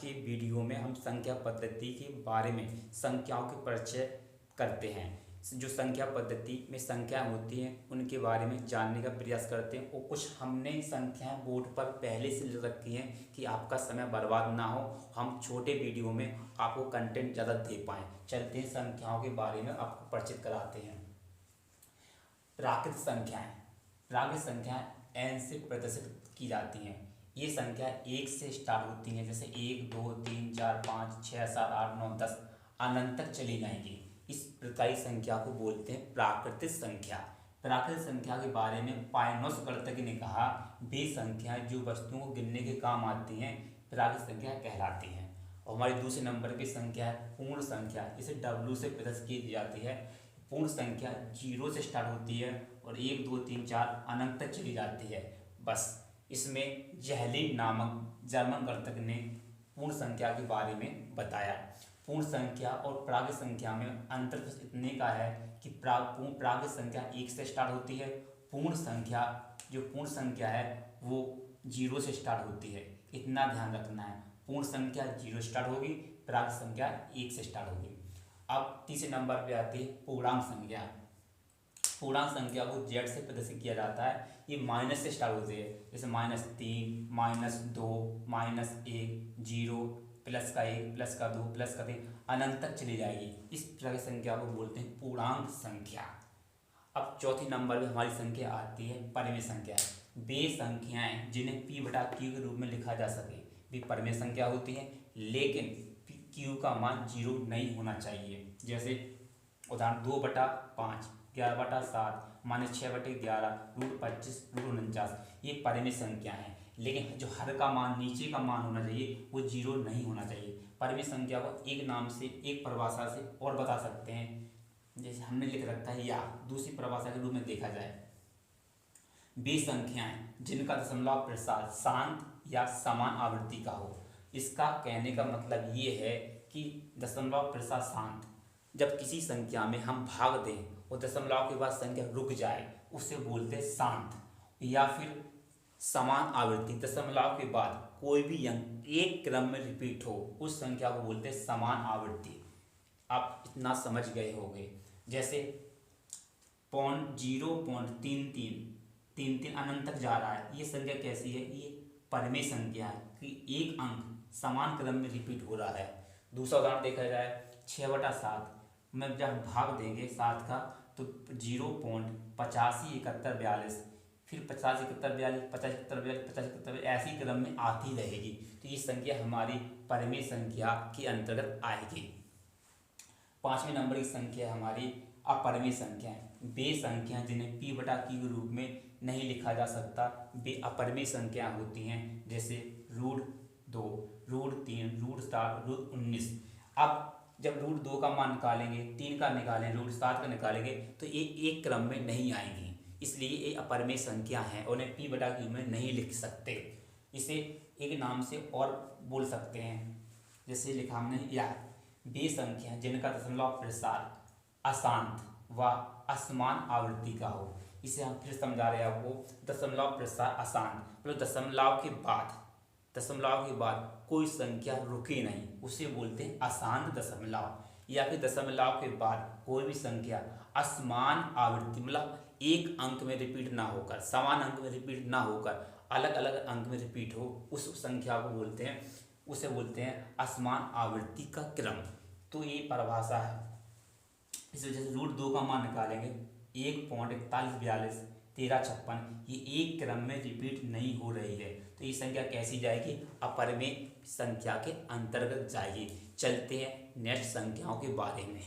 के वीडियो में हम संख्या पद्धति के बारे में संख्याओं के परिचय करते हैं। जो संख्या पद्धति में संख्या होती हैं उनके बारे में जानने का प्रयास करते हैं, और कुछ हमने संख्याएं बोर्ड पर पहले से लिख रखी हैं कि आपका समय बर्बाद ना हो, हम छोटे वीडियो में आपको कंटेंट ज़्यादा दे पाएँ। चलते हैं संख्याओं के बारे में आपको परिचित कराते हैं। प्राकृत संख्याएँ। प्राकृत संख्याएँ n से प्रदर्शित की जाती हैं। ये संख्या 1 से स्टार्ट होती हैं, जैसे 1 2 3 4 5 6 7 8 9 10 अनंत तक चली जाएंगी। इस प्रकार की संख्या को बोलते हैं प्राकृतिक संख्या। प्राकृतिक संख्या के बारे में पाइथागोरस गणितज्ञ ने कहा, वे संख्याएं जो वस्तुओं को गिनने के काम आती हैं प्राकृतिक संख्या कहलाती हैं। और हमारी दूसरे नंबर की संख्या है पूर्ण संख्या। इसे W से प्रदर्शित की जाती है। पूर्ण संख्या 0 से स्टार्ट होती है और 1 2 3 4 अनंत तक चली जाती है। बस इसमें जहलीन नामक जर्मन गणितज्ञ ने पूर्ण संख्या के बारे में बताया। पूर्ण संख्या और प्राकृत संख्या में अंतर बस इतने का है कि प्राकृत संख्या 1 से स्टार्ट होती है। पूर्ण संख्या है वो 0 से स्टार्ट होती है। इतना ध्यान रखना है, पूर्ण संख्या 0 स्टार्ट होगी, प्राकृत संख्या 1 से स्टार्ट होगी। अब तीसरे नंबर पे आती है पूर्णांक संख्या। पूर्णांक संख्या को Z से प्रदर्शित किया जाता है। ये माइनस से स्टार्ट होती है, जैसे -3 -2 -1 0 प्लस का 1 प्लस का 2 प्लस का 3 अनंत तक चली जाएगी। इस प्रकार की संख्या को बोलते हैं पूर्णांक संख्या। अब चौथी नंबर पे हमारी संख्या आती है परिमेय संख्या। वे संख्याएं जिन्हें P/Q के रूप में लिखा जा सके वे परिमेय संख्या होती हैं, लेकिन Q का मान 0 नहीं होना चाहिए। जैसे उदाहरण 2/5 11/7 -6/11 √25 √49 ये परिमेय संख्या है, लेकिन जो हर का मान नीचे का मान होना चाहिए वो 0 नहीं होना चाहिए। परिमेय संख्या को एक नाम से एक परिभाषा से और बता सकते हैं, जैसे हमने लिख रखा है, या दूसरी परिभाषा के रूप में देखा जाए, वे संख्याएं जिनका दशमलव प्रसार शांत या समान आवृत्ति का हो। इसका कहने का मतलब ये है कि दशमलव प्रसार शांत, जब किसी संख्या में हम भाग दें और दशमलव के बाद संख्या रुक जाए उसे बोलते हैं शांत। या फिर समान आवृत्ति, दशमलव के बाद कोई भी अंक एक क्रम में रिपीट हो उस संख्या को बोलते हैं समान आवृत्ति। आप इतना समझ गए होंगे। जैसे 0.33 अनंत तक जा रहा है, ये संख्या कैसी है? ये परिमेय संख्या है कि एक अंक समान क्रम में रिपीट हो रहा है। दूसरा उदाहरण देखा जाए 6/7 में जब भाग देंगे 7 का तो 0.857142 फिर 507142 507142 5071 ऐसी क्रम में आती रहेगी। तो ये संख्या हमारी परिमेय संख्या के अंतर्गत आएगी। पांचवें नंबर की संख्या हमारी अपरिमेय संख्या है। वे संख्या जिन्हें P/Q के रूप में नहीं लिखा जा सकता वे अपरिमेय संख्या होती हैं, जैसे √2 √3 √7 √19। अब जब √2 का मान निकालेंगे, 3 का निकालें, √7 का निकालेंगे तो ये एक क्रम में नहीं आएंगी, इसलिए ये अपरिमेय संख्या है और उन्हें P/Q में नहीं लिख सकते। इसे एक नाम से और बोल सकते हैं, जैसे लिखा हमने, या वे संख्या जिनका दशमलव प्रसार अशांत व असमान आवृत्ति का हो। इसे हम फिर समझा रहे हैं आपको, दशमलव प्रसार अशांत मतलब दशमलव के बाद कोई संख्या रुके नहीं, उसे बोलते हैं अशांत दशमलव। या फिर दशमलव के बाद कोई भी संख्या असमान आवृत्ति मतलब एक अंक में रिपीट ना होकर, समान अंक में रिपीट ना होकर अलग अलग अंक में रिपीट हो, उस संख्या को बोलते हैं, उसे बोलते हैं असमान आवृत्ति का क्रम। तो ये परिभाषा है। इस वजह से √2 का मान निकालेंगे 1.4142 1356, ये एक क्रम में रिपीट नहीं हो रही है, तो ये संख्या कैसी जाएगी? अपरिमेय संख्या के अंतर्गत जाएगी। चलते हैं नेक्स्ट संख्याओं के बारे में।